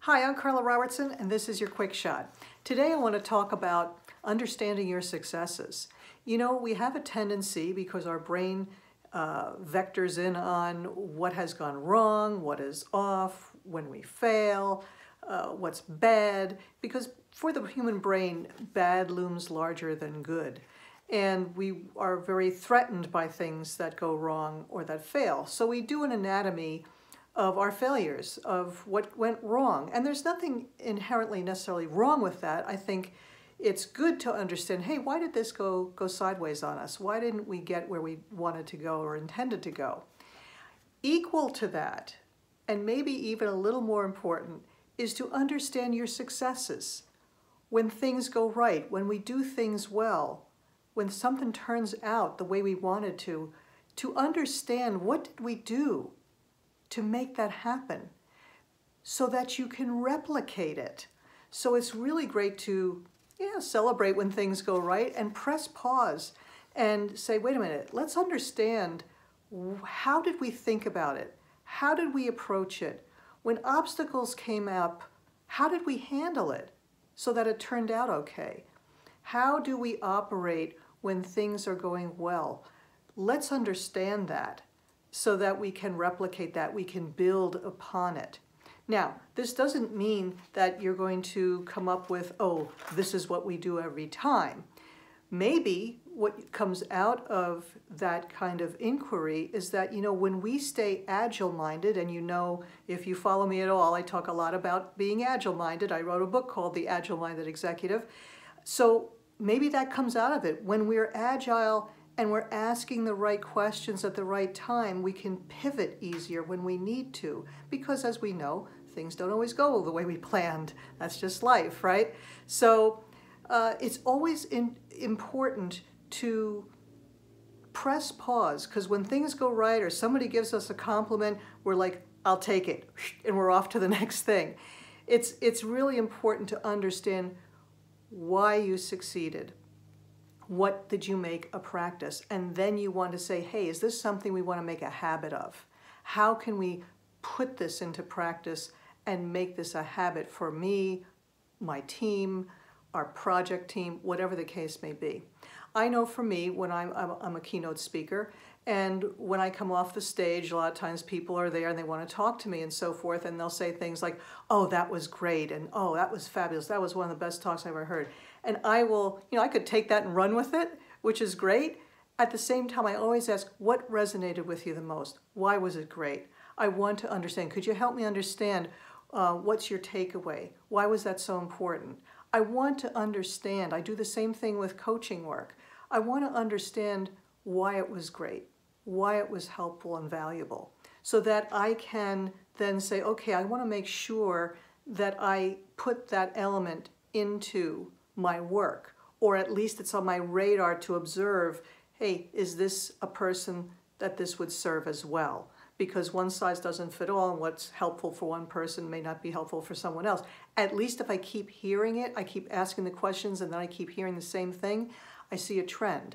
Hi, I'm Carla Robertson, and this is your Quick Shot. Today I want to talk about understanding your successes. You know, we have a tendency, because our brain vectors in on what has gone wrong, what is off, when we fail, what's bad, because for the human brain, bad looms larger than good. And we are very threatened by things that go wrong or that fail. So we do an anatomy of our failures, of what went wrong. And there's nothing inherently necessarily wrong with that. I think it's good to understand, hey, why did this go sideways on us? Why didn't we get where we wanted to go or intended to go? Equal to that, and maybe even a little more important, is to understand your successes. When things go right, when we do things well, when something turns out the way we wanted to understand what did we do to make that happen so that you can replicate it. So it's really great to celebrate when things go right and press pause and say, wait a minute, let's understand, how did we think about it? How did we approach it? When obstacles came up, how did we handle it so that it turned out okay? How do we operate when things are going well? Let's understand that, so that we can replicate that, we can build upon it. Now, this doesn't mean that you're going to come up with, oh, this is what we do every time. Maybe what comes out of that kind of inquiry is that, you know, when we stay agile-minded, and you know, if you follow me at all, I talk a lot about being agile-minded. I wrote a book called The Agile-Minded Executive. So maybe that comes out of it. When we're agile and we're asking the right questions at the right time, we can pivot easier when we need to, because as we know, things don't always go the way we planned. That's just life, right? So it's always important to press pause, because when things go right or somebody gives us a compliment, we're like, I'll take it, and we're off to the next thing. It's really important to understand why you succeeded. What did you make a practice? And then you want to say, hey, is this something we want to make a habit of? How can we put this into practice and make this a habit for me, my team, our project team, whatever the case may be? I know for me, when I'm a keynote speaker, and when I come off the stage, a lot of times people are there and they want to talk to me and so forth, and they'll say things like, oh, that was great, and oh, that was fabulous, that was one of the best talks I ever heard. And I will, I could take that and run with it, which is great. At the same time, I always ask, what resonated with you the most? Why was it great? I want to understand. Could you help me understand what's your takeaway? Why was that so important? I want to understand. I do the same thing with coaching work. I want to understand why it was great, why it was helpful and valuable, so that I can then say, okay, I want to make sure that I put that element into my work, or at least it's on my radar to observe, hey, is this a person that this would serve as well? Because one size doesn't fit all, and what's helpful for one person may not be helpful for someone else. At least if I keep hearing it, I keep asking the questions, and then I keep hearing the same thing, I see a trend.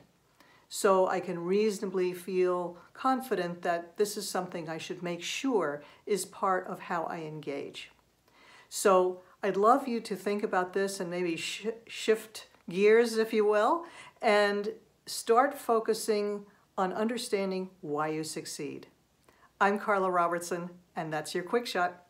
So I can reasonably feel confident that this is something I should make sure is part of how I engage. So I'd love you to think about this and maybe shift gears, if you will, and start focusing on understanding why you succeed. I'm Carla Robertson, and that's your Quick Shot.